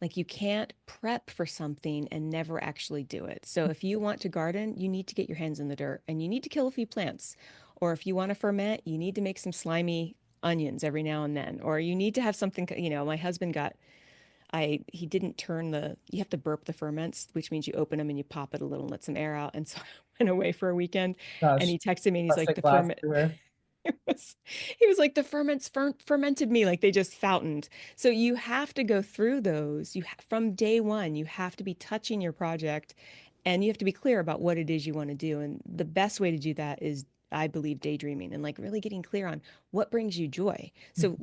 Like you can't prep for something and never actually do it. So if you want to garden, you need to get your hands in the dirt and you need to kill a few plants. Or if you want to ferment, you need to make some slimy onions every now and then. Or you need to have something, my husband got he didn't turn you have to burp the ferments, which means you open them and you pop it a little and let some air out. And so I went away for a weekend and Gosh, he texted me and he's like, plastic glass everywhere. it was, he was like, the ferments fermented me, like they just fountained. So you have to go through those. From day one, you have to be touching your project and you have to be clear about what it is you want to do. And the best way to do that is, I believe, daydreaming and like really getting clear on what brings you joy. So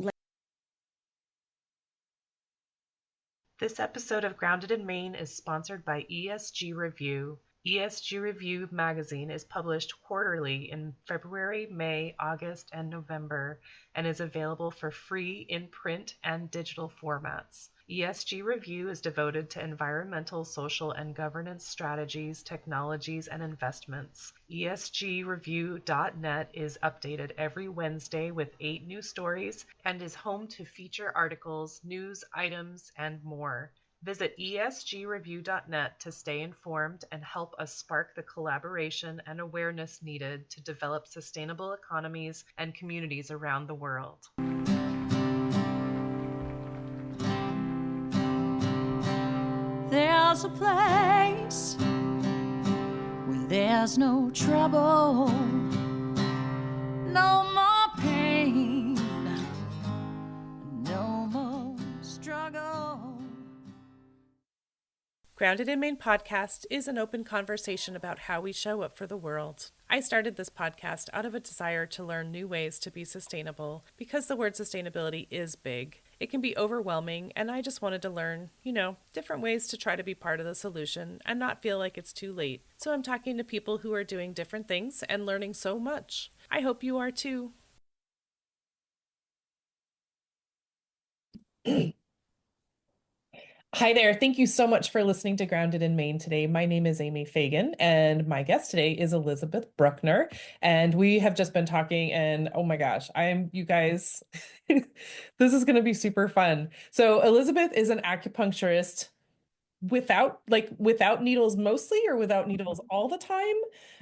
This episode of Grounded in Maine is sponsored by ESG Review. ESG Review magazine is published quarterly in February, May, August, and November and is available for free in print and digital formats. ESG Review is devoted to environmental, social, and governance strategies, technologies, and investments. ESGreview.net is updated every Wednesday with 8 new stories and is home to feature articles, news items, and more. Visit esgreview.net to stay informed and help us spark the collaboration and awareness needed to develop sustainable economies and communities around the world. There's a place where there's no trouble, no more pain, no more struggle. Grounded in Maine podcast is an open conversation about how we show up for the world. I started this podcast out of a desire to learn new ways to be sustainable because the word sustainability is big. It can be overwhelming, and I just wanted to learn, different ways to try to be part of the solution and not feel like it's too late. So I'm talking to people who are doing different things and learning so much. I hope you are too. Hi there. Thank you so much for listening to Grounded in Maine today. My name is Amy Fagan, and my guest today is Elizabeth Bruckner. And we have just been talking, and oh my gosh, you guys, this is going to be super fun. So, Elizabeth is an acupuncturist without needles mostly, or without needles all the time.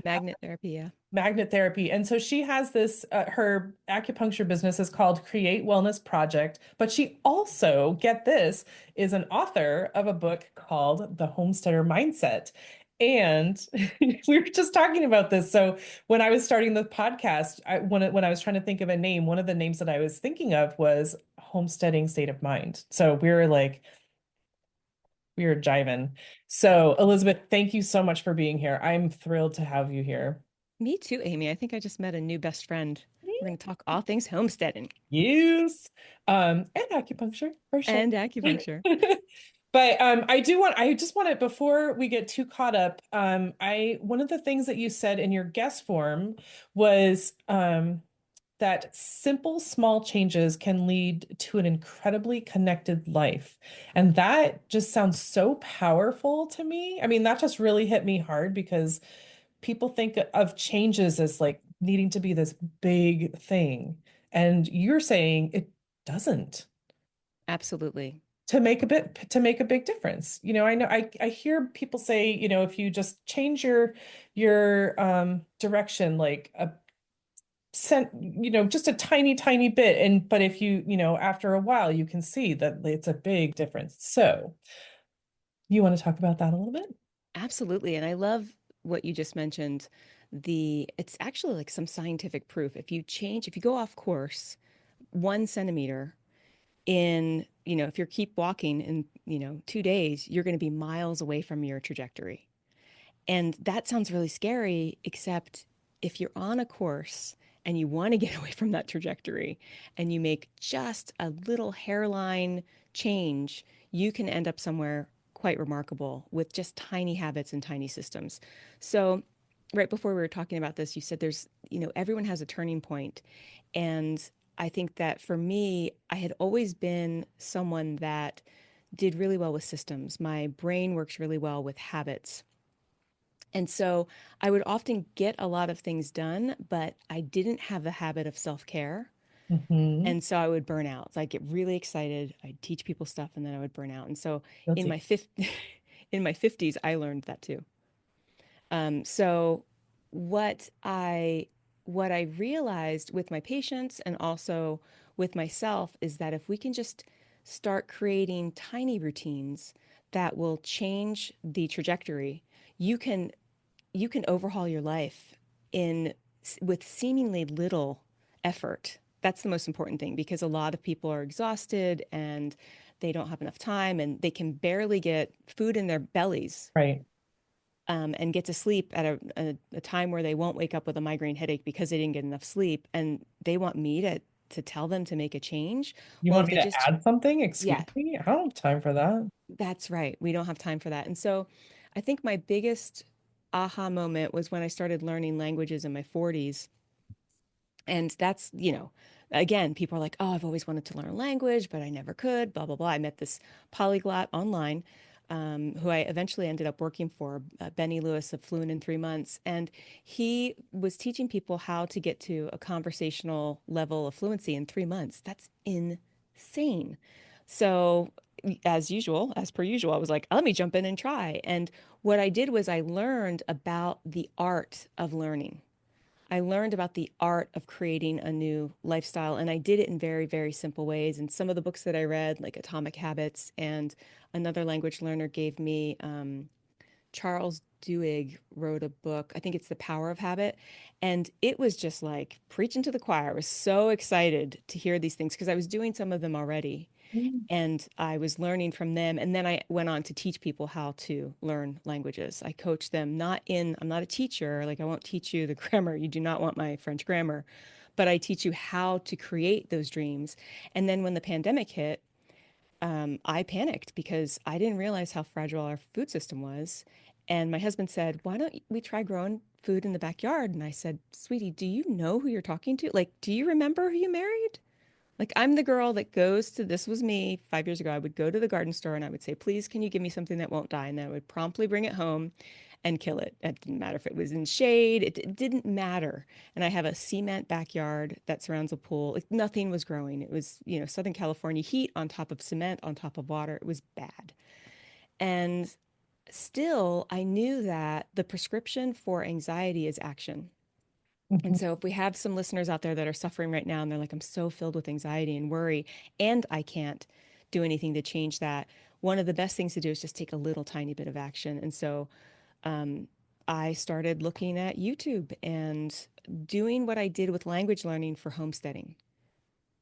magnet therapy, yeah. Magnet therapy. And so she has this, her acupuncture business is called Create Wellness Project, but she also, get this, is an author of a book called The Homesteader Mindset. And we were just talking about this. So when I was starting the podcast, when I was trying to think of a name, one of the names that I was thinking of was Homesteading State of Mind. So we were jiving. So Elizabeth, thank you so much for being here. I'm thrilled to have you here. Me too, Amy. I think I just met a new best friend. We're going to talk all things homesteading Use and acupuncture for sure. and acupuncture. But I just want to, before we get too caught up, one of the things that you said in your guest form was that simple small changes can lead to an incredibly connected life. And that just sounds so powerful to me. I mean, that just really hit me hard because people think of changes as like needing to be this big thing. And you're saying it doesn't Absolutely. to make a big difference. I know I hear people say, if you just change your direction like a cent, just a tiny, tiny bit. But if after a while you can see that it's a big difference. So you want to talk about that a little bit? Absolutely. And I love what you just mentioned. It's actually like some scientific proof. If you go off course 1 centimeter if you keep walking in, 2 days, you're going to be miles away from your trajectory. And that sounds really scary, except if you're on a course and you want to get away from that trajectory and you make just a little hairline change, you can end up somewhere quite remarkable with just tiny habits and tiny systems. So, right before we were talking about this, you said everyone has a turning point. And I think that for me, I had always been someone that did really well with systems. My brain works really well with habits. And so I would often get a lot of things done, but I didn't have the habit of self care. Hmm. And so I would burn out. So I'd get really excited. I'd teach people stuff and then I would burn out. And so in Guilty. my fifth in my 50s, I learned that too. So what I what I realized with my patients and also with myself is that if we can just start creating tiny routines that will change the trajectory, you can you can overhaul your life in with seemingly little effort. That's the most important thing because a lot of people are exhausted and they don't have enough time and they can barely get food in their bellies, Right. and get to sleep at a time where they won't wake up with a migraine headache because they didn't get enough sleep. And they want me to tell them to make a change. You Well, want if me they to just, add something? Excuse yeah, me? I don't have time for that. that's right. We don't have time for that. And so I think my biggest aha moment was when I started learning languages in my 40s. And that's, again, people are like, oh, I've always wanted to learn a language, but I never could, blah, blah, blah. I met this polyglot online, who I eventually ended up working for, Benny Lewis of Fluent in 3 Months. And he was teaching people how to get to a conversational level of fluency in 3 months. That's insane. So, as per usual, I was like, let me jump in and try. And what I did was I learned about the art of learning. I learned about the art of creating a new lifestyle, and I did it in very, very simple ways. And some of the books that I read, like Atomic Habits, and another language learner gave me, Charles Duhigg wrote a book. I think it's The Power of Habit. And it was just like preaching to the choir. I was so excited to hear these things because I was doing some of them already Mm. and I was learning from them. And then I went on to teach people how to learn languages. I coach them, I'm not a teacher. Like, I won't teach you the grammar. You do not want my French grammar, but I teach you how to create those dreams. And then when the pandemic hit, I panicked because I didn't realize how fragile our food system was. And my husband said, why don't we try growing food in the backyard? And I said, sweetie, do you know who you're talking to? Like, do you remember who you married? Like, I'm the girl that goes to, this was me 5 years ago. I would go to the garden store and I would say, please, can you give me something that won't die? And then I would promptly bring it home and kill it. It didn't matter if it was in shade, it didn't matter. And I have a cement backyard that surrounds a pool. Like, nothing was growing. It was, Southern California heat on top of cement, on top of water. It was bad. And still, I knew that the prescription for anxiety is action. And Mhm. so, if we have some listeners out there that are suffering right now and they're like, I'm so filled with anxiety and worry, and I can't do anything to change that, one of the best things to do is just take a little tiny bit of action. And so, um, I started looking at YouTube and doing what I did with language learning for homesteading.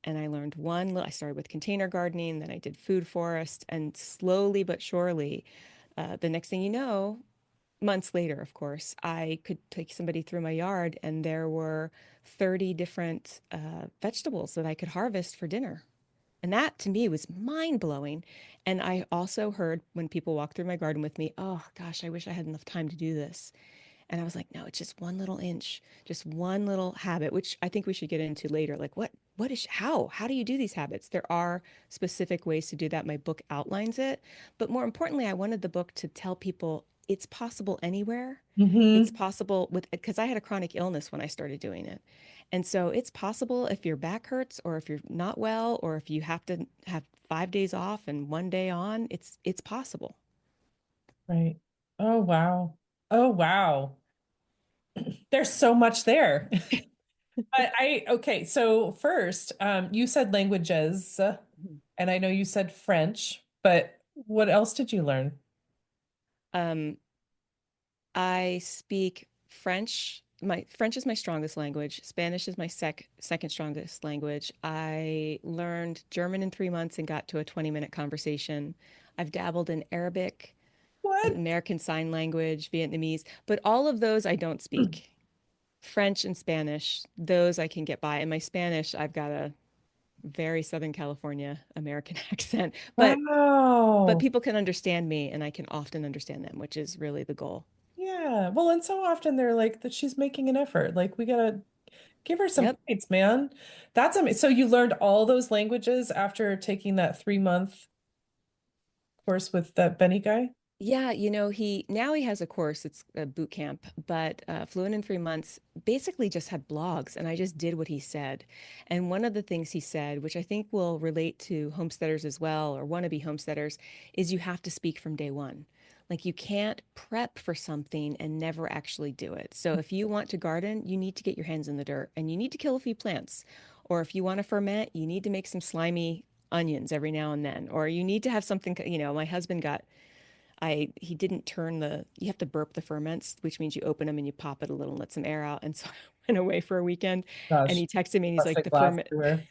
And I learned I started with container gardening, then I did food forest, and slowly but surely, the next thing you know, months later, of course, I could take somebody through my yard and there were 30 different vegetables that I could harvest for dinner. And that to me was mind blowing. And I also heard when people walk through my garden with me, oh gosh, I wish I had enough time to do this. And I was like, no, it's just one little inch, just one little habit, which I think we should get into later. Like, how do you do these habits? There are specific ways to do that. My book outlines it. But more importantly, I wanted the book to tell people it's possible anywhere. It's Mhm. possible because I had a chronic illness when I started doing it. And so it's possible if your back hurts or if you're not well or if you have to have 5 days off and one day on, it's possible. Right. Oh, wow. Oh, wow. There's so much there. Okay, so first, you said languages, and I know you said French, but what else did you learn? Um, I speak French. My French is my strongest language. Spanish is my second strongest language. I learned German in 3 months and got to a 20-minute conversation. I've dabbled in Arabic, What? American Sign Language, Vietnamese, but all of those I don't speak. French and Spanish, those I can get by. And my Spanish, I've got a very Southern California American accent, but Wow. people can understand me and I can often understand them, which is really the goal. Yeah. Well, and so often they're like that she's making an effort. Like we gotta give her some Yep. points, man. That's amazing. So you learned all those languages after taking that 3 month course with that Benny guy? Yeah, he now he has a course, it's a boot camp, but Fluent in 3 months basically just had blogs, and I just did what he said. And one of the things he said, which I think will relate to homesteaders as well, or wannabe homesteaders, is you have to speak from day one. Like you can't prep for something and never actually do it. So if you want to garden, you need to get your hands in the dirt and you need to kill a few plants. Or if you want to ferment, you need to make some slimy onions every now and then. Or you need to have something, my husband got he didn't turn you have to burp the ferments, which means you open them and you pop it a little and let some air out. And so I went away for a weekend and Gosh, he texted me and he's like, plastic the glass ferment, everywhere.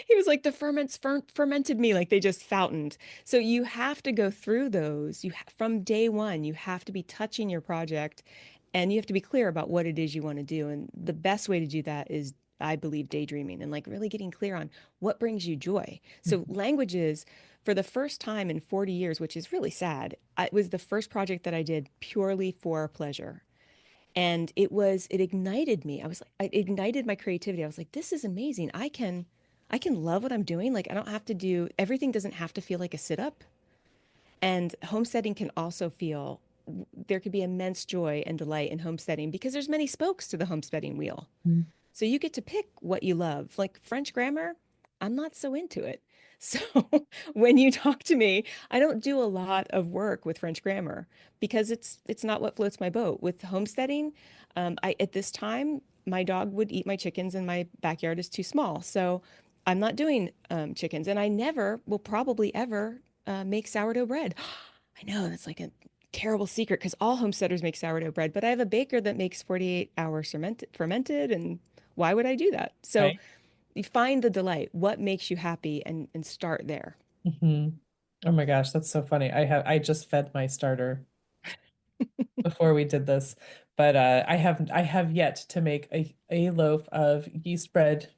he was like, the ferments fermented me, like they just fountained. So you have to go through those. From day one, you have to be touching your project and you have to be clear about what it is you want to do. And the best way to do that is, I believe, daydreaming and like really getting clear on what brings you joy. So languages, for the first time in 40 years, which is really sad, it was the first project that I did purely for pleasure. And it ignited me. It ignited my creativity. I was like, this is amazing. I can love what I'm doing. Like I don't have to do everything doesn't have to feel like a sit up. And homesteading can also feel there could be immense joy and delight in homesteading because there's many spokes to the homesteading wheel. Mhm. So you get to pick what you love. Like French grammar, I'm not so into it. So when you talk to me, I don't do a lot of work with French grammar because it's not what floats my boat. With homesteading, I at this time my dog would eat my chickens and my backyard is too small. So I'm not doing chickens, and I never will probably ever make sourdough bread. I know that's like a terrible secret because all homesteaders make sourdough bread, but I have a baker that makes 48-hour fermented, and why would I do that? So Right. you find the delight, what makes you happy, and start there. Hmm. Oh my gosh, that's so funny. I just fed my starter before we did this, but I have yet to make a loaf of yeast bread,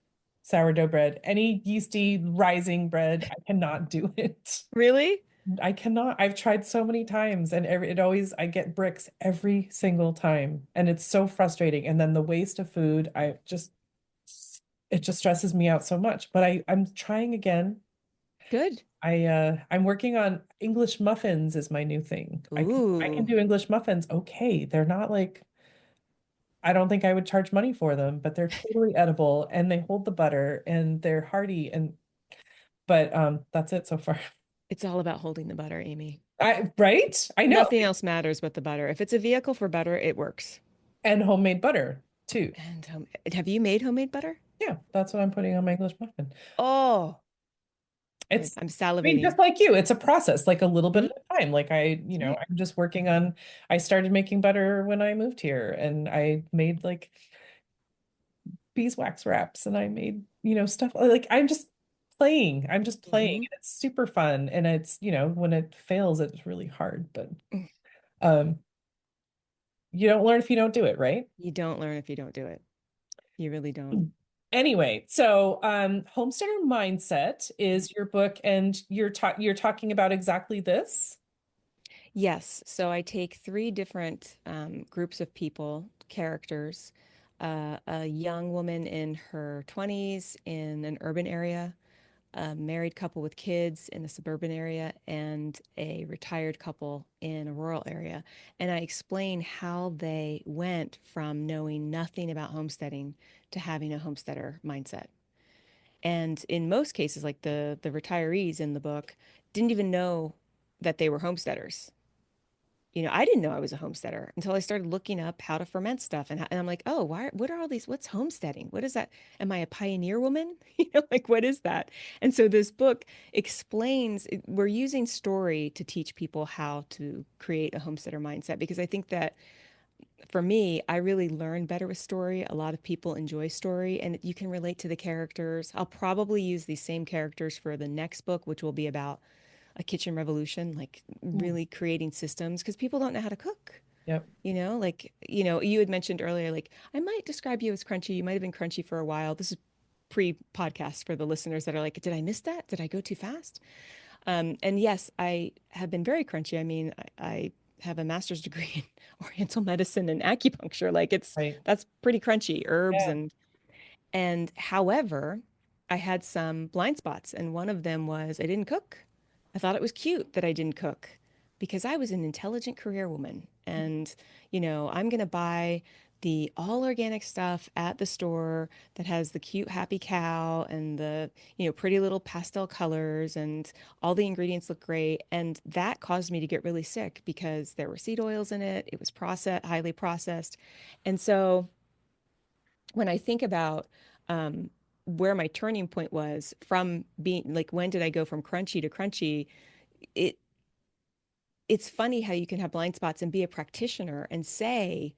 sourdough bread, any yeasty rising bread. I cannot do it. Really? I cannot. I've tried so many times and it always I get bricks every single time and it's so frustrating. And then the waste of food, it just stresses me out so much. But I'm trying again. Good. I'm working on English muffins is my new thing. I can Ooh, do English muffins. Okay. They're not like I don't think I would charge money for them, but they're totally edible and they hold the butter and they're hearty and but that's it so far. it's all about holding the butter, Amy. Right? I know. Nothing else matters but the butter. If it's a vehicle for butter, it works. And homemade butter too. And have you made homemade butter? Yeah, that's what I'm putting on my English muffin. Oh, It's, I'm I mean, salivating. just like you, it's a process, like a little bit Mhm. at a time. Like Right. I'm just working on, I started making butter when I moved here and I made like beeswax wraps and I made, stuff like I'm just playing Hmm. and it's super fun. And it's, when it fails, it's really hard, but um, you don't learn if you don't do it, right? You don't learn if you don't do it. You really don't. Anyway, so Homesteader Mindset is your book, and you're talking about exactly this. Yes. So I take three different groups of people, characters, a young woman in her 20s in an urban area, a married couple with kids in a suburban area, and a retired couple in a rural area. And I explain how they went from knowing nothing about homesteading to having a homesteader mindset. And in most cases, like the retirees in the book, didn't even know that they were homesteaders. I didn't know I was a homesteader until I started looking up how to ferment stuff. And I'm like, oh, what are all these? What's homesteading? What is that? Am I a pioneer woman? Like, what is that? And so this book explains, we're using story to teach people how to create a homesteader mindset because I think that for me, I really learn better with story. A lot of people enjoy story and you can relate to the characters. I'll probably use these same characters for the next book, which will be about a kitchen revolution, like Mm. really creating systems because people don't know how to cook. Yep. You had mentioned earlier, like, I might describe you as crunchy. You might have been crunchy for a while. This is pre-podcast for the listeners that are like, did I miss that? Did I go too fast? And yes, I have been very crunchy. I mean, I have a master's degree in Oriental medicine and acupuncture. Like Right. that's pretty crunchy, herbs Yeah. and however, I had some blind spots, and one of them was I didn't cook. I thought it was cute that I didn't cook. because I was an intelligent career woman. And, I'm going to buy the all organic stuff at the store that has the cute happy cow and the, pretty little pastel colors and all the ingredients look great. And that caused me to get really sick because there were seed oils in it. It was processed, highly processed. And so when I think about where my turning point was from being like, when did I go from crunchy to crunchy? It it's funny how you can have blind spots and be a practitioner and say,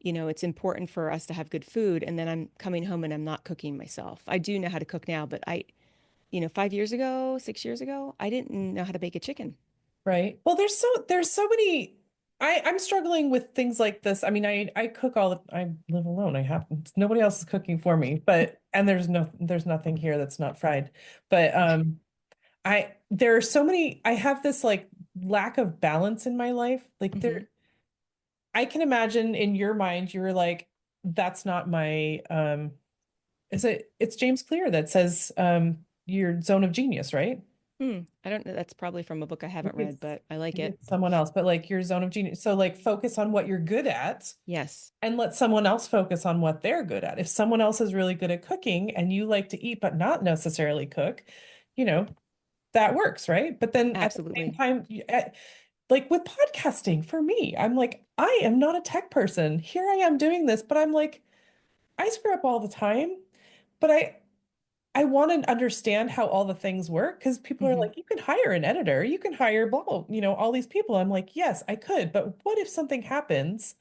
it's important for us to have good food. And then I'm coming home and I'm not cooking myself. I do know how to cook now, but 5 years ago, 6 years ago, I didn't know how to bake a chicken. Right. Well, there's so many. I'm struggling with things like this. I mean, I cook all the I live alone. I have nobody else is cooking for me, but and there's nothing here that's not fried. But there are so many. I have this like lack of balance in my life. Like Hmm. I can imagine in your mind you're like, that's not my it's James Clear that says your zone of genius, right? I don't know. That's probably from a book I haven't Maybe read, it's but I like maybe it. it's someone else, but like your zone of genius. So like focus on what you're good at Yes, and let someone else focus on what they're good at. If someone else is really good at cooking and you like to eat but not necessarily cook, you know, that works, right? But then at the same absolutely. time, like with podcasting, for me, I'm like, I am not a tech person. Here I am doing this, but I'm like, I screw up all the time, but I want to understand how all the things work because people are Hmm. like, you can hire an editor, you can hire blah, blah, all these people. I'm like, yes, I could, but what if something happens?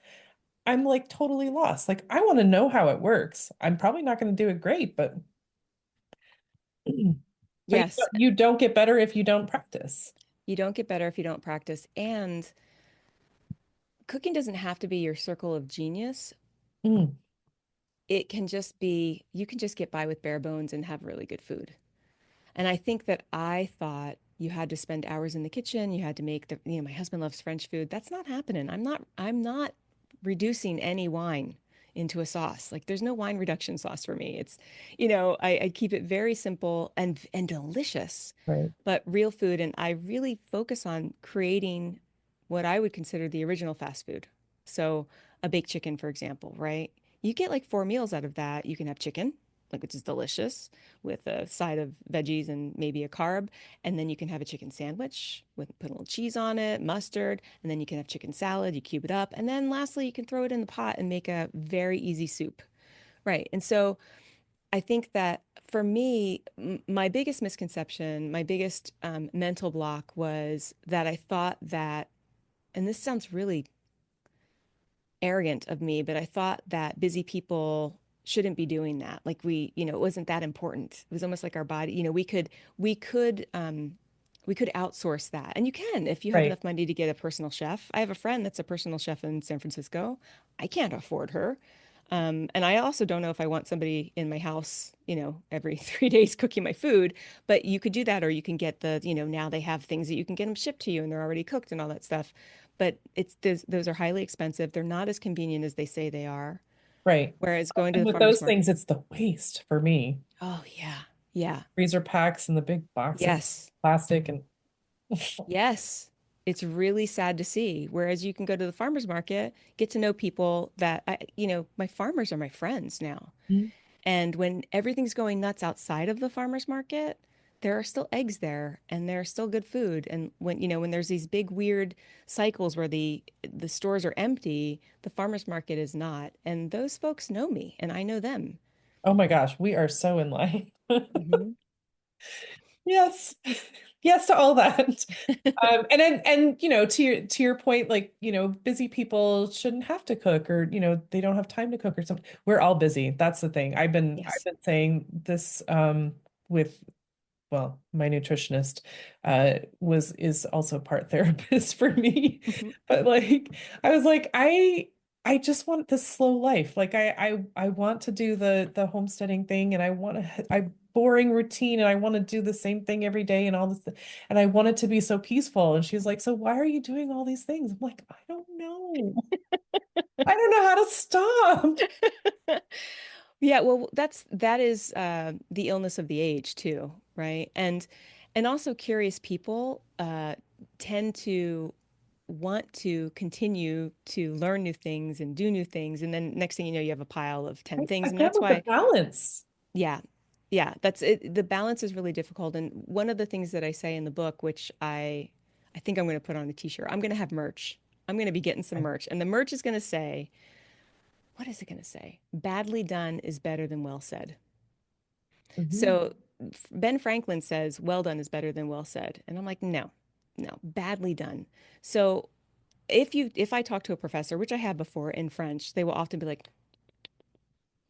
I'm like totally lost. Like, I want to know how it works. I'm probably not going to do it great, but but Yes, you don't get better if you don't practice. you don't get better if you don't practice. And cooking doesn't have to be your circle of genius. Mm, It can just be, you can just get by with bare bones and have really good food. And I think that I thought you had to spend hours in the kitchen, you had to make my husband loves French food. That's not happening. I'm not reducing any wine into a sauce. Like there's no wine reduction sauce for me. It's, I keep it very simple and delicious, right, but real food. And I really focus on creating what I would consider the original fast food. So a baked chicken, for example, right? You get like 4 meals out of that. You can have chicken, like which is delicious, with a side of veggies and maybe a carb. And then you can have a chicken sandwich with put a little cheese on it, mustard, and then you can have chicken salad, you cube it up. And then lastly, you can throw it in the pot and make a very easy soup. Right. And so I think that for me, my biggest misconception, my biggest mental block was that I thought that, and this sounds really arrogant of me, but I thought that busy people shouldn't be doing that. Like it wasn't that important. It was almost like our body, we could outsource that. And you can if you have right, enough money to get a personal chef. I have a friend that's a personal chef in San Francisco. I can't afford her. And I also don't know if I want somebody in my house, every 3 days cooking my food, but you could do that, or you can get now they have things that you can get them shipped to you and they're already cooked and all that stuff. But those are highly expensive. They're not as convenient as they say they are. right. Whereas going to And the with farmer's those market, things, it's the waste for me. oh yeah, yeah, Freezer packs and the big boxes, yes, plastic and yes. It's really sad to see. Whereas you can go to the farmer's market, get to know people that my farmers are my friends now. And when everything's going nuts outside of the farmer's market, there are still eggs there and there's still good food. And when there's these big weird cycles where the stores are empty, the farmer's market is not. And those folks know me and I know them. oh my gosh, we are so in line. Hmm. Yes. Yes to all that. And to your point, like, busy people shouldn't have to cook or, they don't have time to cook or something. We're all busy. That's the thing. I've Yes. been saying this with well, my nutritionist was is also part therapist for me. Hmm. But like I was like, I just want this slow life. Like I want to do the homesteading thing and I boring routine and I want to do the same thing every day and all this and I want it to be so peaceful. And she's like, so why are you doing all these things? I'm like, I don't know. I don't know how to stop. Yeah, well, that is the illness of the age too, right? And also curious people tend to want to continue to learn new things and do new things. And then next thing you know, you have a pile of 10 things. And Again that's with the why, balance. yeah, yeah, that's it. The balance is really difficult. And one of the things that I say in the book, which I think I'm going to put on a t-shirt, I'm going to have merch. I'm going to be getting some merch. And the merch is going to say, what is it going to say? Badly done is better than well said. Mhm. So Ben Franklin says, well done is better than well said. And I'm like, no, no, badly done. So if I talk to a professor, which I have before in French, they will often be like,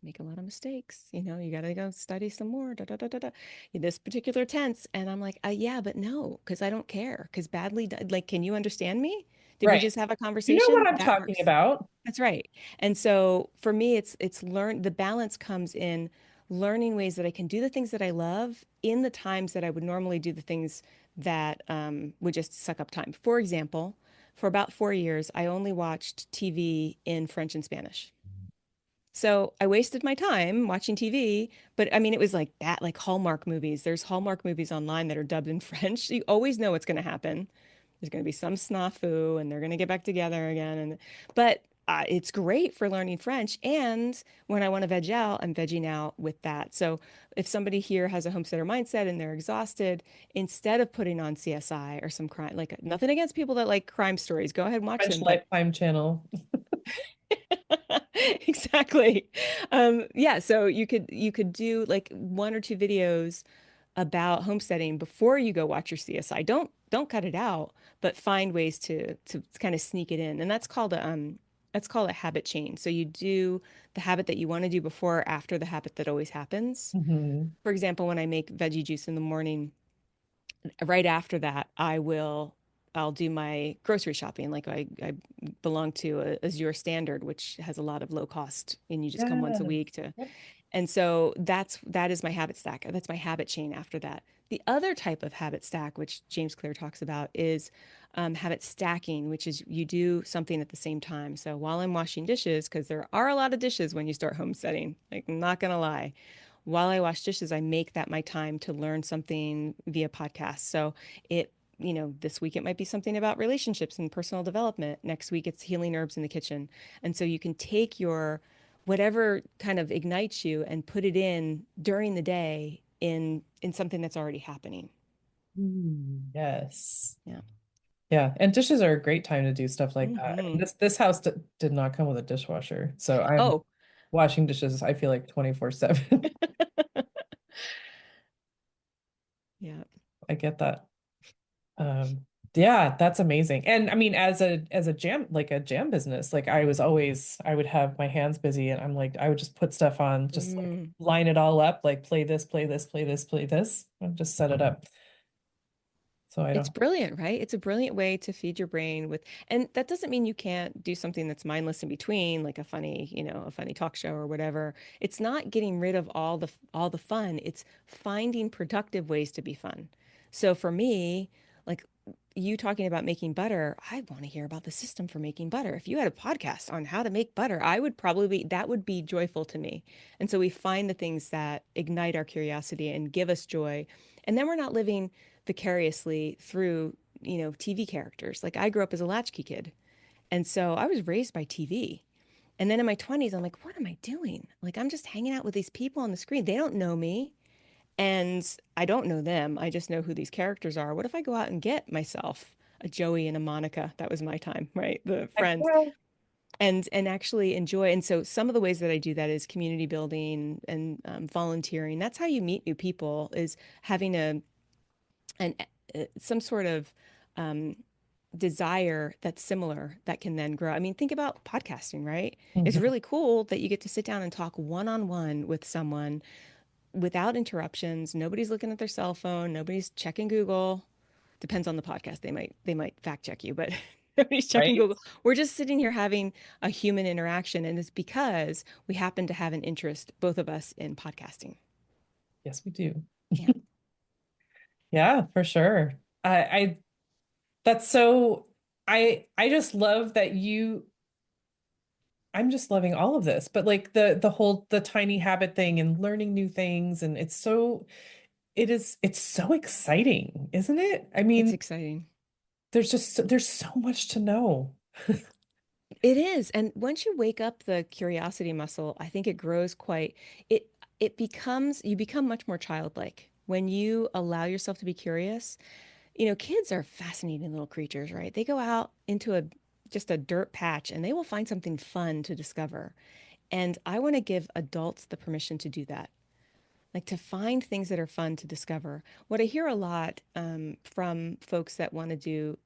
make a lot of mistakes. You got to go study some more. Da, da, da, da, da. This particular tense. And I'm like, yeah, but no, because I don't care. Because badly done, like, can you understand me? Did we Right. just have a You know what conversation? I'm That talking works. about. That's right. And so for me, it's the balance comes in learning ways that I can do the things that I love in the times that I would normally do the things that would just suck up time. For example, for about 4 years, I only watched TV in French and Spanish. So I wasted my time watching TV, but I mean, it was like that, like Hallmark movies. There's Hallmark movies online that are dubbed in French. You always know what's going to happen. There's going to be some snafu and they're going to get back together again. But it's great for learning French. And when I want to veg out, I'm vegging out with that. So if somebody here has a homesteader mindset and they're exhausted, instead of putting on CSI or some crime, like nothing against people that like crime stories, go ahead and watch French them. But Lifetime channel. exactly. Yeah, so you could do like one or two videos about homesteading before you go watch your CSI. Don't cut it out, but find ways to kind of sneak it in. And that's called a habit chain. So you do the habit that you want to do before or after the habit that always happens. Mhm. For example, when I make veggie juice in the morning, right after that, I'll do my grocery shopping. Like I belong to a Azure Standard, which has a lot of low cost, and you just come once a Yeah. week to. Yep. And so that is my habit stack. That's my habit chain after that. The other type of habit stack, which James Clear talks about, is habit stacking, which is you do something at the same time. So while I'm washing dishes, because there are a lot of dishes when you start homesteading, like I'm not gonna lie, while I wash dishes, I make that my time to learn something via podcast. So this week it might be something about relationships and personal development. Next week it's healing herbs in the kitchen. And so you can take your whatever kind of ignites you and put it in during the day in something that's already happening. Yes. Yeah. Yeah, and dishes are a great time to do stuff like that. I mean, Hmm. this house did not come with a dishwasher, so I'm Oh, washing dishes, I feel like 24/7. yeah. I get that. Um, yeah, that's amazing. And I mean, as a jam like a jam business, like I would have my hands busy and I'm like I would just put stuff on, just like Mm. line it all up, like play this, play this, play this, play this, and just set it up. So I It's don't. brilliant, right? It's a brilliant way to feed your brain with, and that doesn't mean you can't do something that's mindless in between, like a funny talk show or whatever. It's not getting rid of all the fun. It's finding productive ways to be fun. So for me, like you talking about making butter, I want to hear about the system for making butter. If you had a podcast on how to make butter, I would probably that would be joyful to me. And so we find the things that ignite our curiosity and give us joy. And then we're not living vicariously through, TV characters. Like I grew up as a latchkey kid. And so I was raised by TV. And then in my 20s, I'm like, what am I doing? Like, I'm just hanging out with these people on the screen. They don't know me and I don't know them. I just know who these characters are. What if I go out and get myself a Joey and a Monica? That was my time, right? The Heck friends yeah. and actually enjoy. And so some of the ways that I do that is community building and volunteering. That's how you meet new people is having an some sort of um, desire that's similar that can then grow. I mean, think about podcasting, right? It's Mhm. really cool that you get to sit down and talk one on one with someone without interruptions. Nobody's looking at their cell phone. Nobody's checking Google. Depends on the podcast. They might fact check you, but nobody's checking Right? Google. We're just sitting here having a human interaction, and it's because we happen to have an interest, both of us, in podcasting. Yes, we do. Yeah, Yeah, for sure. I that's so I just love that I'm just loving all of this, but like the whole the tiny habit thing and learning new things and it's so exciting, isn't it? I it's mean, exciting. there's so much to know. It is. And once you wake up the curiosity muscle, I think it grows quite, it it becomes you become much more childlike when you allow yourself to be curious. You know, kids are fascinating little creatures, right? They go out into a just a dirt patch and they will find something fun to discover. And I want to give adults the permission to do that, like to find things that are fun to discover. What I hear a lot from folks that want to do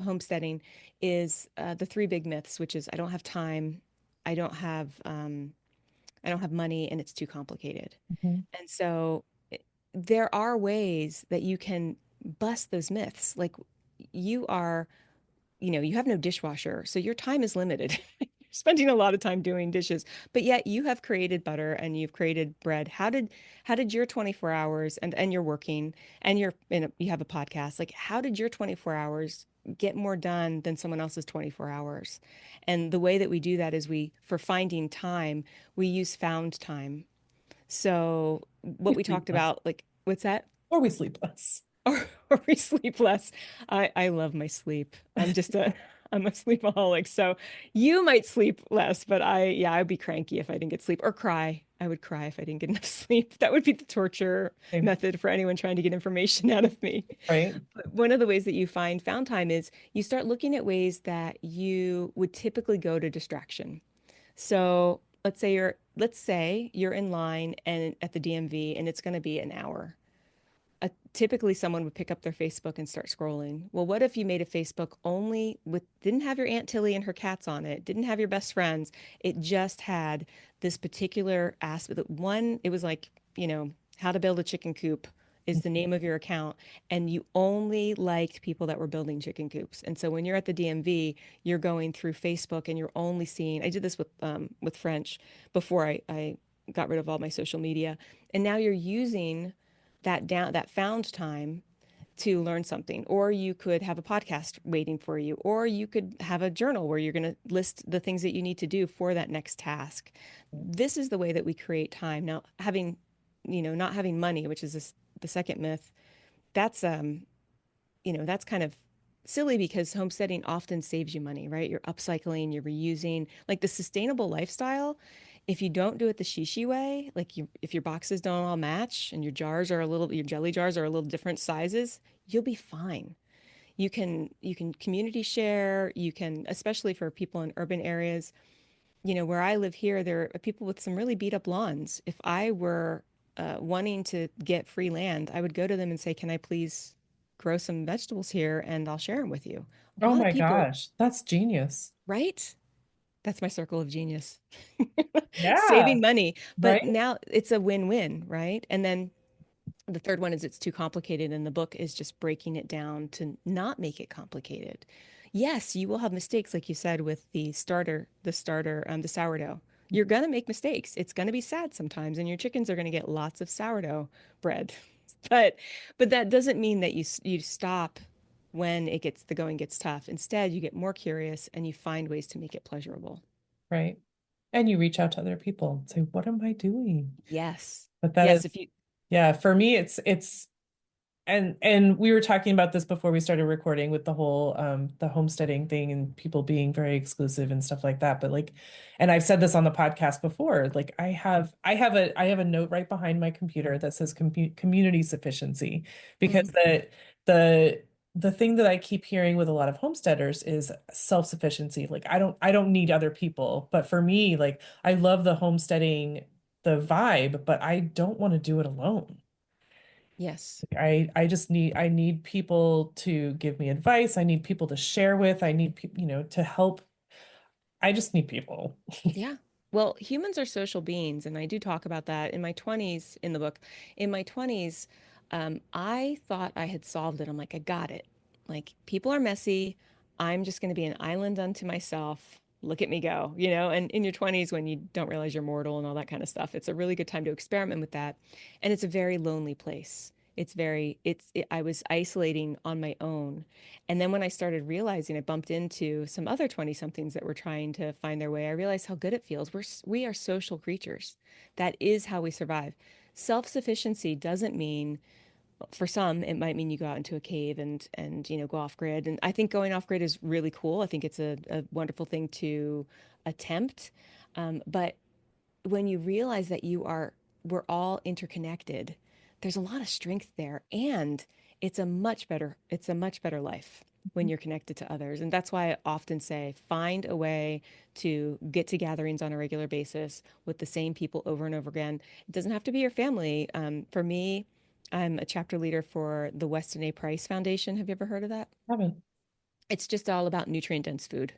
homesteading is the three big myths, which is I don't have time, I don't have I don't have money, and it's too complicated. Mhm. And so there are ways that you can bust those myths. Like you are, you know, you have no dishwasher, so your time is limited. You're spending a lot of time doing dishes, but yet you have created butter and you've created bread. How did your 24 hours and you're working and you have a podcast. Like how did your 24 hours get more done than someone else's 24 hours? And the way that we do that is we for finding time, we use found time. So what We we sleep talked less, about, like what's that? or we sleep less. Or we sleep less. I love my sleep. I'm a sleepaholic. So you might sleep less, but yeah, I'd be cranky if I didn't get sleep or cry. I would cry if I didn't get enough sleep. That would be the torture Same, method for anyone trying to get information out of me. right? But one of the ways that you find found time is you start looking at ways that you would typically go to distraction. So let's say you're in line and at the DMV and it's going to be an hour. Typically someone would pick up their Facebook and start scrolling. Well, what if you made a Facebook only with didn't have your Aunt Tilly and her cats on it, didn't have your best friends. It just had this particular aspect that one, it was like, you know, how to build a chicken coop is the name of your account. And you only liked people that were building chicken coops. And so when you're at the DMV, you're going through Facebook and you're only seeing, I did this with French before I got rid of all my social media. And now you're using that found time to learn something, or you could have a podcast waiting for you, or you could have a journal where you're going to list the things that you need to do for that next task. This is the way that we create time. Now, having, you know, not having money, which is the second myth, that's that's kind of silly because homesteading often saves you money, right? You're upcycling, you're reusing, like the sustainable lifestyle. If you don't do it the shishi way, like if your boxes don't all match and your jelly jars are a little different sizes, you'll be fine. You can community share, you can, especially for people in urban areas, you know, where I live here, there are people with some really beat up lawns. If I were wanting to get free land, I would go to them and say, "Can I please grow some vegetables here and I'll share them with you?" A Oh lot of my people, gosh, that's genius. right? That's my circle of genius. Yeah, Saving money, but right? now it's a win-win, right? And then the third one is it's too complicated, and the book is just breaking it down to not make it complicated. Yes, you will have mistakes, like you said, with the sourdough. You're gonna make mistakes. It's gonna be sad sometimes, and your chickens are gonna get lots of sourdough bread. But that doesn't mean that you stop when the going gets tough. Instead, you get more curious and you find ways to make it pleasurable. Right. And you reach out to other people and say, what am I doing? Yes. But that Yes, is, if you yeah, for me, it's and we were talking about this before we started recording with the whole the homesteading thing and people being very exclusive and stuff like that. But like, and I've said this on the podcast before, like I have a note right behind my computer that says community sufficiency because Mm, the the thing that I keep hearing with a lot of homesteaders is self-sufficiency. Like I don't need other people. But for me, like I love the homesteading, the vibe, but I don't want to do it alone. yes. I need people to give me advice. I need people to share with. I need people, to help. I just need people. Yeah. Well, humans are social beings, and I do talk about that in my 20s in the book. In my 20s, I thought I had solved it. I'm like, I got it. Like, people are messy. I'm just going to be an island unto myself. Look at me go, you know? And in your 20s, when you don't realize you're mortal and all that kind of stuff, it's a really good time to experiment with that. And it's a very lonely place. I was isolating on my own. And then when I started realizing I bumped into some other 20 somethings that were trying to find their way, I realized how good it feels. We are social creatures. That is how we survive. Self-sufficiency doesn't mean For some, it might mean you go out into a cave and go off grid. And I think going off grid is really cool. I think it's a wonderful thing to attempt. But when you realize that we're all interconnected, there's a lot of strength there, and it's a much better life when you're connected to others. And that's why I often say, find a way to get to gatherings on a regular basis with the same people over and over again. It doesn't have to be your family. For me, I'm a chapter leader for the Weston A. Price Foundation. Have you ever heard of that? Haven't. It's just all about nutrient dense food.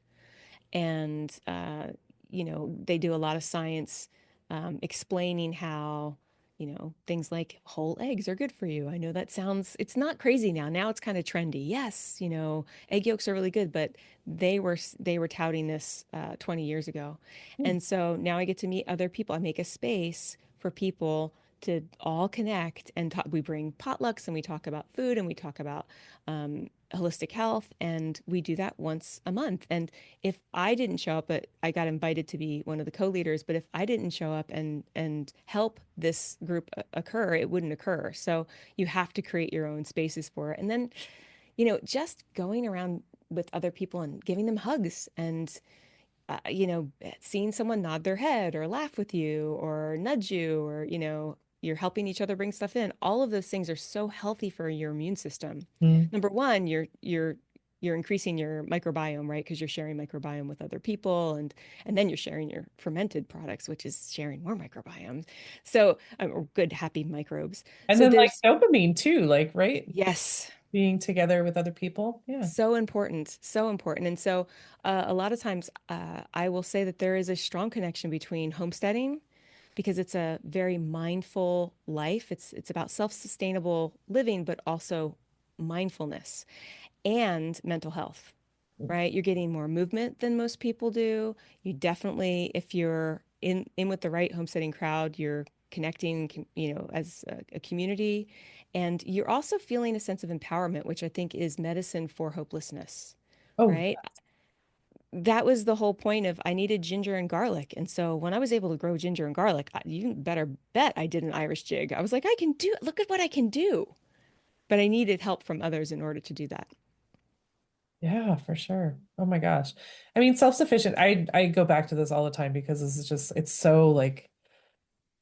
And they do a lot of science explaining how things like whole eggs are good for you. I know that sounds, it's not crazy now it's kind of trendy. Yes, egg yolks are really good, but they were touting this 20 years ago. Hmm. And so now I get to meet other people. I make a space for people to all connect and talk. We bring potlucks and we talk about food and we talk about holistic health, and we do that once a month. And if I didn't show up, but I got invited to be one of the co-leaders, but if I didn't show up and help this group occur, it wouldn't occur. So you have to create your own spaces for it. And then, just going around with other people and giving them hugs and seeing someone nod their head or laugh with you or nudge you or, you're helping each other bring stuff in. All of those things are so healthy for your immune system. Mm. Number one, you're increasing your microbiome, right? Because you're sharing microbiome with other people, and then you're sharing your fermented products, which is sharing more microbiome. So, or good, happy microbes. And So then like there's dopamine too, like, right? yes, Being together with other people. Yeah. so important, so important. And so a lot of times I will say that there is a strong connection between homesteading because it's a very mindful life. It's about self-sustainable living, but also mindfulness and mental health, right? You're getting more movement than most people do. You definitely, if you're in with the right homesteading crowd, you're connecting, as a community, and you're also feeling a sense of empowerment, which I think is medicine for hopelessness, Oh, right? That was the whole point of I needed ginger and garlic. And so when I was able to grow ginger and garlic, you better bet I did an Irish jig. I was like, I can do it. Look at what I can do. But I needed help from others in order to do that. yeah, for sure. Oh my gosh. I mean, self-sufficient. I go back to this all the time because this is just it's so like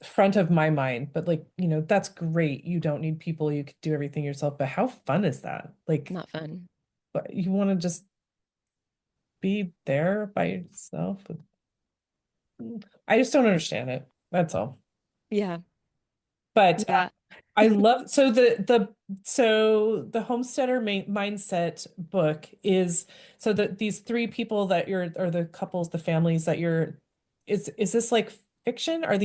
front of my mind. But like, that's great. You don't need people. You could do everything yourself. But how fun is that? Like, Not fun. but you want to just be there by yourself. I just don't understand it. That's all. Yeah. But Yeah. I love so the homesteader mindset book is so that these three people that you're or the couples, the families that you're is this like fiction? Are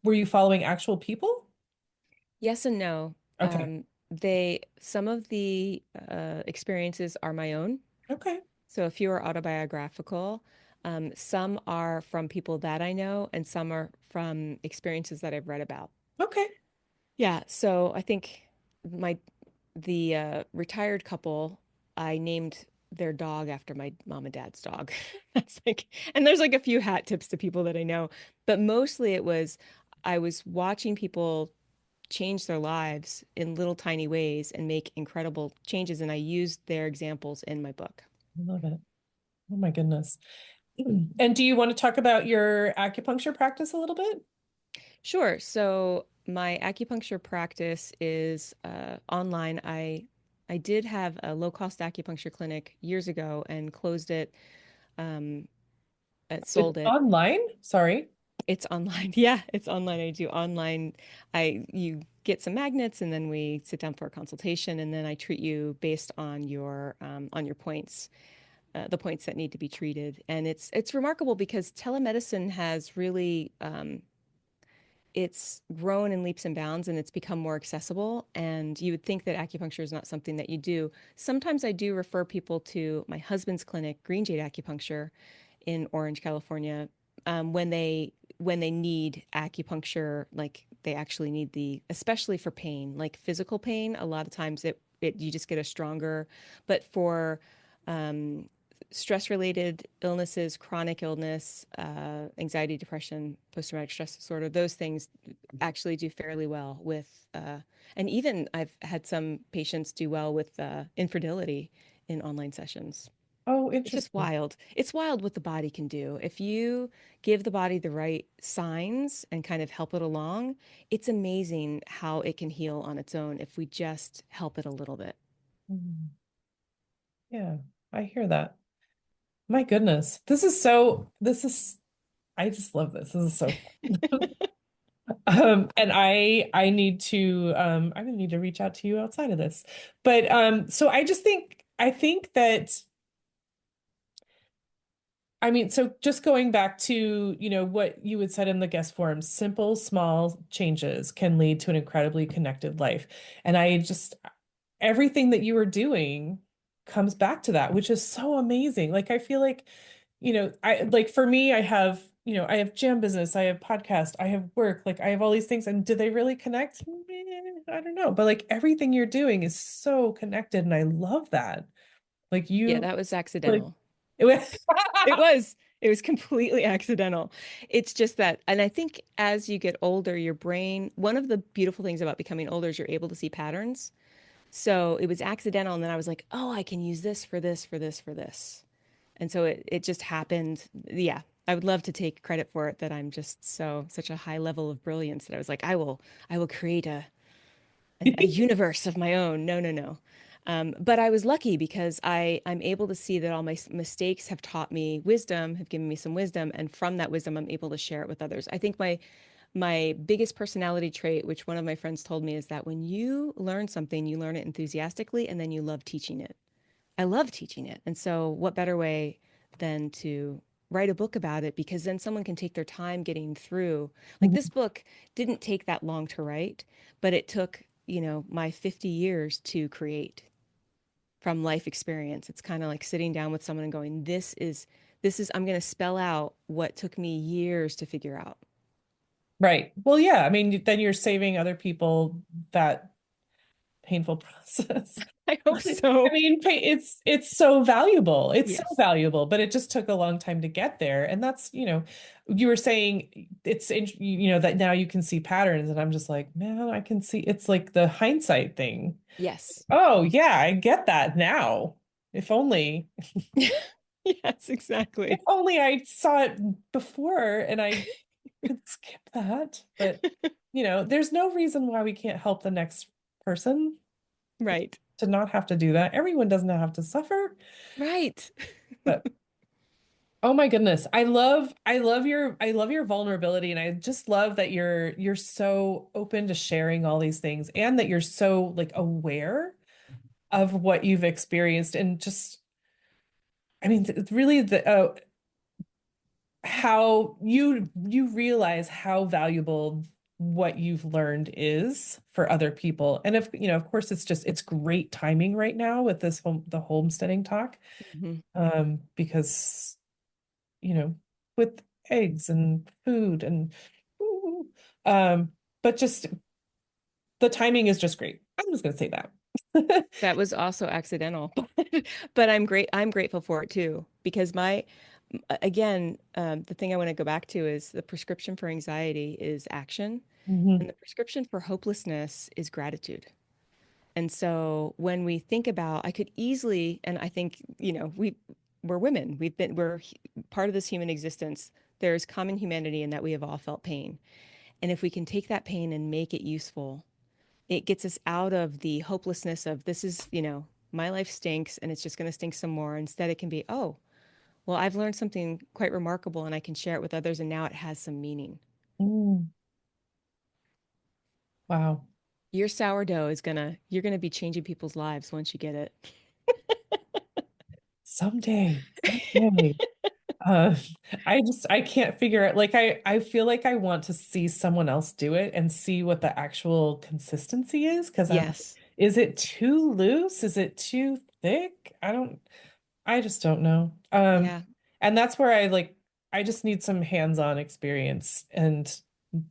were you following actual people? Yes and no. Okay. Some of the experiences are my own. Okay. So a few are autobiographical. Some are from people that I know, and some are from experiences that I've read about. Okay. Yeah. So I think my the retired couple, I named their dog after my mom and dad's dog. That's like, and there's like a few hat tips to people that I know, but mostly it was I was watching people change their lives in little tiny ways and make incredible changes. And I used their examples in my book. I love it. Oh my goodness. And do you want to talk about your acupuncture practice a little bit? Sure. So my acupuncture practice is online. I did have a low cost acupuncture clinic years ago and closed it, um, It's sold it. online? Sorry. It's online. Yeah, it's online. I do online. You get some magnets and then we sit down for a consultation and then I treat you based on your points, the points that need to be treated. And it's remarkable because telemedicine has really it's grown in leaps and bounds and it's become more accessible. And you would think that acupuncture is not something that you do. Sometimes I do refer people to my husband's clinic, Green Jade Acupuncture in Orange, California, when they need acupuncture, like they actually need especially for pain, like physical pain. A lot of times it you just get a stronger, but for um, stress-related illnesses, chronic illness, anxiety, depression, post-traumatic stress disorder, those things actually do fairly well with, and even I've had some patients do well with infertility in online sessions. Oh, It's just interesting. wild. It's wild what the body can do. If you give the body the right signs and kind of help it along, it's amazing how it can heal on its own if we just help it a little bit. Mm, yeah, I hear that. My goodness. This is I just love this. This is so fun. And I need to I'm gonna need to reach out to you outside of this. But so I think that I mean, so just going back to, what you had said in the guest forum, simple, small changes can lead to an incredibly connected life. And everything that you are doing comes back to that, which is so amazing. Like, I feel like, I like for me, I have jam business, I have podcast, I have work, like I have all these things. And do they really connect? I don't know. But like everything you're doing is so connected. And I love that. Like Yeah, you, that was like, accidental. it was. It was. It was completely accidental. It's just that, and I think as you get older, your brain, one of the beautiful things about becoming older is you're able to see patterns. So it was accidental, and then I was like, oh, I can use this for this, for this, for this. And so it just happened. Yeah. I would love to take credit for it that I'm just such a high level of brilliance that I was like, I will create a universe of my own. No, no, no. But I was lucky because I'm able to see that all my mistakes have taught me wisdom, have given me some wisdom, and from that wisdom, I'm able to share it with others. I think my biggest personality trait, which one of my friends told me, is that when you learn something, you learn it enthusiastically, and then you love teaching it. I love teaching it, and so what better way than to write a book about it because then someone can take their time getting through. Like this book didn't take that long to write, but it took, my 50 years to create from life experience. It's kind of like sitting down with someone and going, I'm going to spell out what took me years to figure out. Right. Well, yeah. I mean, then you're saving other people that painful process. I hope I so. mean, it's so valuable. It's so Yes. valuable, but it just took a long time to get there. And that's, you were saying that now you can see patterns, and I'm just like, man, I can see it's like the hindsight thing. Yes. Oh, yeah, I get that now. If only, Yes, if exactly. only I saw it before and I could skip that. But, there's no reason why we can't help the next person Right. to not have to do that. Everyone doesn't have to suffer. Right. But oh my goodness, I love your vulnerability, and I just love that you're so open to sharing all these things, and that you're so like aware of what you've experienced, and just I mean really the how you realize how valuable what you've learned is for other people. And if of course it's great timing right now with the homesteading talk, Mhm. because with eggs and food and ooh, um but just the timing is just great. I'm just gonna say that. That was also accidental, but I'm grateful for it too, because again, the thing I want to go back to is the prescription for anxiety is action, and Mhm. the prescription for hopelessness is gratitude. And so when we think about, I could easily, and I think, we're women, part of this human existence. There's common humanity in that we have all felt pain. And if we can take that pain and make it useful, it gets us out of the hopelessness of this is, my life stinks and it's just going to stink some more. Instead, it can be, oh, well, I've learned something quite remarkable and I can share it with others and now it has some meaning. Mm, wow. Your sourdough you're going to be changing people's lives once you get it. Someday. Uh, I can't figure it. Like I feel like I want to see someone else do it and see what the actual consistency is, because I'm like, Yes. is it too loose? Is it too thick? I just don't know. Yeah. And that's where I just need some hands-on experience, and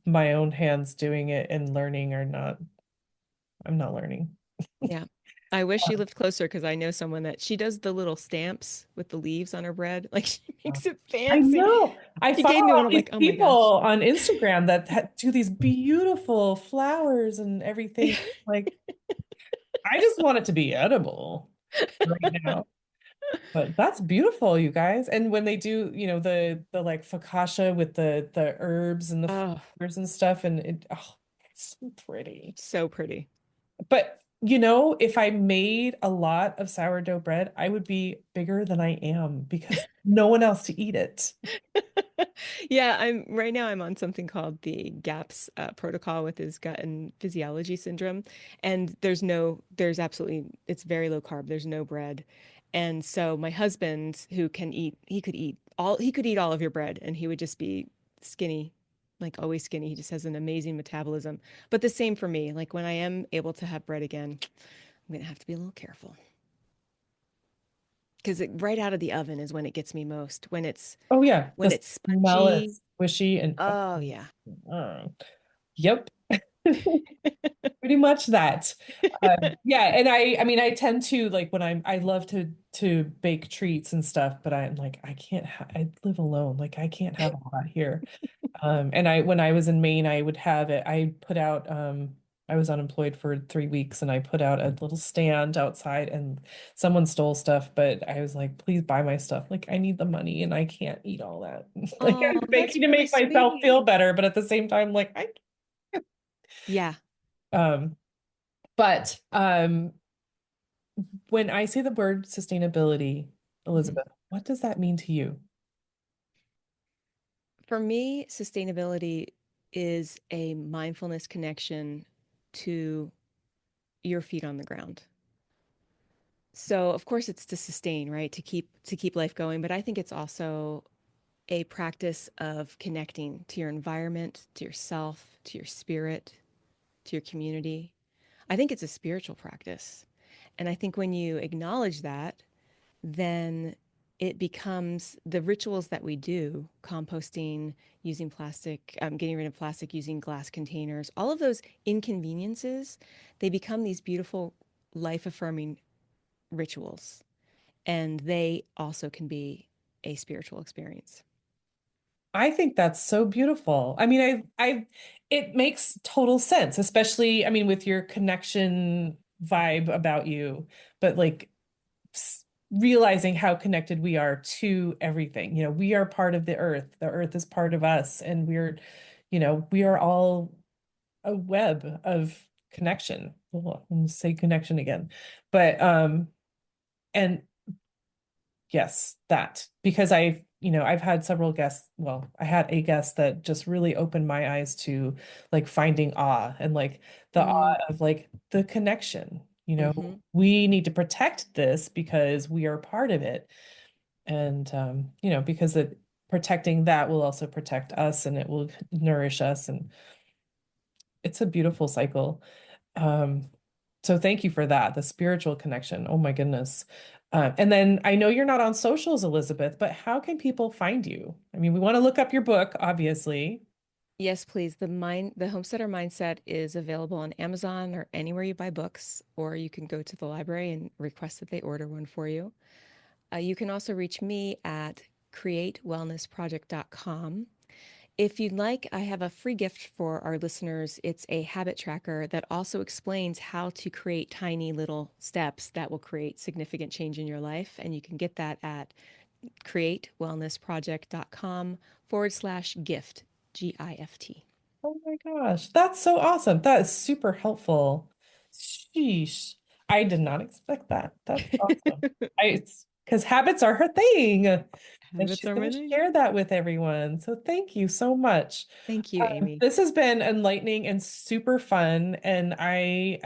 my own hands doing it and learning I'm not learning. Yeah. I wish she lived closer because I know someone that she does the little stamps with the leaves on her bread. Like she makes it I fancy. know. I She follow gave me one. all I'm these like, oh my people gosh. on Instagram that do these beautiful flowers and everything. Like, I just want it to be edible right now. But that's beautiful, you guys. And when they do, the like focaccia with the herbs and the Oh, flowers and stuff, and it's so pretty. so pretty. But if I made a lot of sourdough bread, I would be bigger than I am because no one else to eat it. Yeah, I'm right now I'm on something called the GAPS protocol with his gut and physiology syndrome. And there's absolutely, it's very low carb. There's no bread. And so my husband, who can eat, he could eat all of your bread and he would just be skinny, like always skinny. He just has an amazing metabolism. But the same for me. Like when I am able to have bread again, I'm gonna have to be a little careful because right out of the oven is when it gets me most. Oh yeah, the When it's smell spongy. is squishy and Oh yeah. yep. Pretty much that. Yeah, and I mean, I tend to like when I love to bake treats and stuff, but I'm like, I can't ha I live alone. Like I can't have all that here. And when I was in Maine, I would have it. I was unemployed for 3 weeks and I put out a little stand outside and someone stole stuff, but I was like, please buy my stuff. Like I need the money and I can't eat all that. Like Oh, I'm that's baking to really make myself sweet. feel better, but at the same time, like I Yeah. um but when I say the word sustainability, Mhm. Elizabeth, what does that mean to you? For me, sustainability is a mindfulness connection to your feet on the ground. So, of course, it's to sustain, right? To keep life going, but I think it's also a practice of connecting to your environment, to yourself, to your spirit, to your community. I think it's a spiritual practice. And I think when you acknowledge that, then it becomes the rituals that we do, composting, using plastic, getting rid of plastic, using glass containers, all of those inconveniences, they become these beautiful, life affirming rituals. And they also can be a spiritual experience. I think that's so beautiful. I mean, it makes total sense, especially, I mean, with your connection vibe about you, but like realizing how connected we are to everything. We are part of the earth. The earth is part of us, and we are all a web of connection. Oh, I'm gonna say connection again. But and yes, that because I've had several guests. Well, I had a guest that just really opened my eyes to like finding awe and like the awe of like the connection. Mm-hmm. We need to protect this because we are part of it. And because protecting that will also protect us and it will nourish us. And it's a beautiful cycle. Um, so thank you for that, the spiritual connection. Oh my goodness. And then I know you're not on socials, Elizabeth, but how can people find you? I mean, we want to look up your book, obviously. Yes, please. The Homesteader Mindset is available on Amazon or anywhere you buy books, or you can go to the library and request that they order one for you. You can also reach me at createwellnessproject.com. If you'd like, I have a free gift for our listeners. It's a habit tracker that also explains how to create tiny little steps that will create significant change in your life. And you can get that at createwellnessproject.com/gift, GIFT. Oh my gosh, that's so awesome. That is super helpful. Sheesh. I did not expect that. That's awesome. Because habits are her thing. And Habits she's are going my to thing. share that with everyone. So thank you so much. Thank you, Amy. This has been enlightening and super fun. And I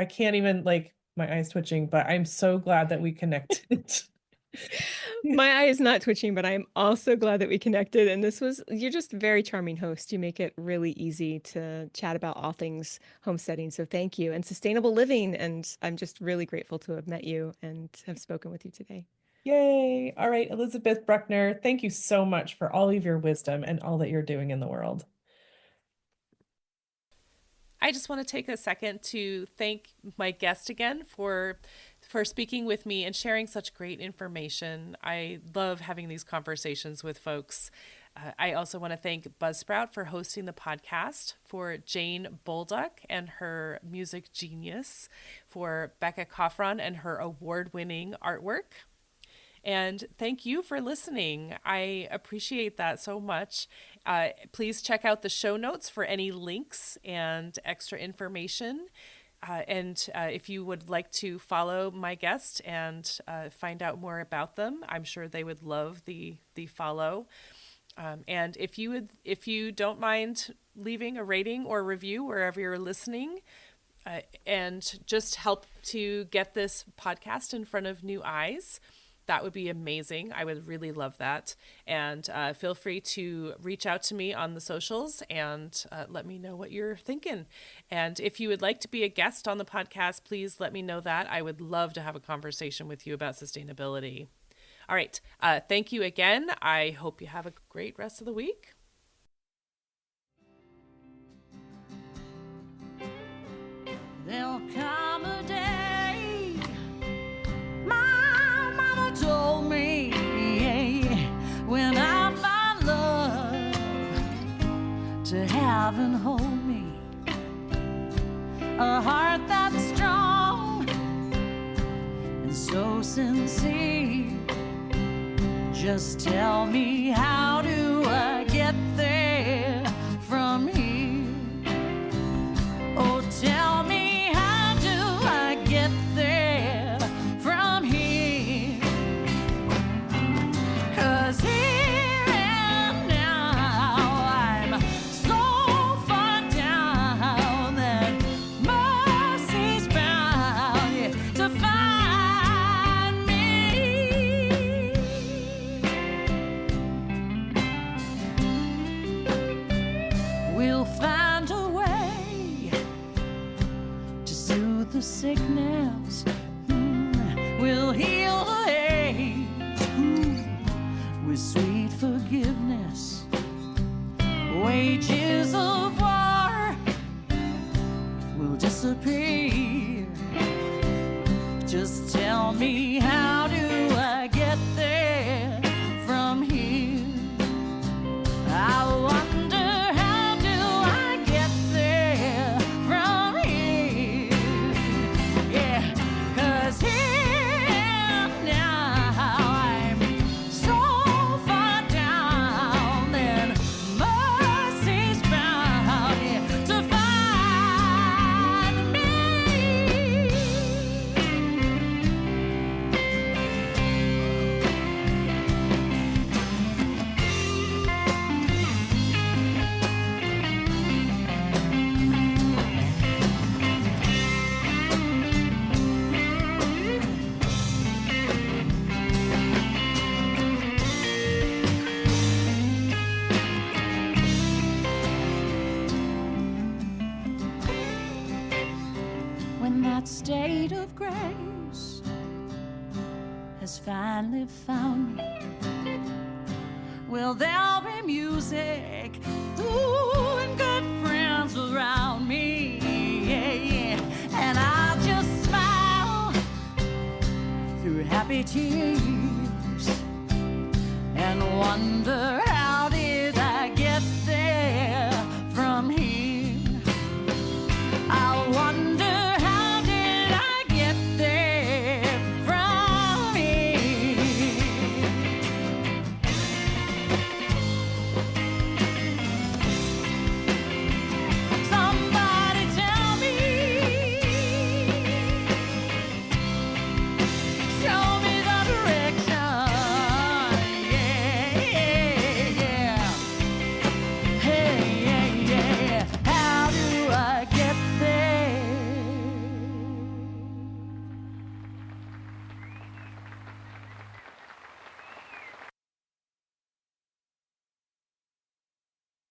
can't even like my eyes twitching, but I'm so glad that we connected. My eye is not twitching, but I'm also glad that we connected. And you're just a very charming host. You make it really easy to chat about all things homesteading. So thank you. And sustainable living. And I'm just really grateful to have met you and have spoken with you today. Yay. All right, Elizabeth Bruckner, thank you so much for all of your wisdom and all that you're doing in the world. I just want to take a second to thank my guest again for speaking with me and sharing such great information. I love having these conversations with folks. I also want to thank Buzzsprout for hosting the podcast, for Jane Bolduck and her music genius, for Becca Coffron and her award-winning artwork. And thank you for listening. I appreciate that so much. Please check out the show notes for any links and extra information. And if you would like to follow my guest and find out more about them, I'm sure they would love the follow. And if you don't mind leaving a rating or review wherever you're listening, and just help to get this podcast in front of new eyes, that would be amazing. I would really love that. And feel free to reach out to me on the socials and let me know what you're thinking. And if you would like to be a guest on the podcast, please let me know that. I would love to have a conversation with you about sustainability. All right. Thank you again. I hope you have a great rest of the week. There'll come a day, my mama told me, when I find love to have and hold me, a heart that's strong and so sincere. Just tell me, how do I get there from here? Oh, tell me, how do I get there from here? 'Cause here and now I'm so far down that mercy's bound to find me. We'll find a way to soothe the sickness. We'll heal the hate with sweet forgiveness. Wages of war will disappear. Just tell me, how do I get there from here? I wonder, how do I get there from here? Yeah, 'cause here and now I'm so far down that mercy's bound to find me. When that state of grace has finally found me, well, there'll be music, ooh, and good friends around me, yeah. And I'll just smile through happy tears and wonder,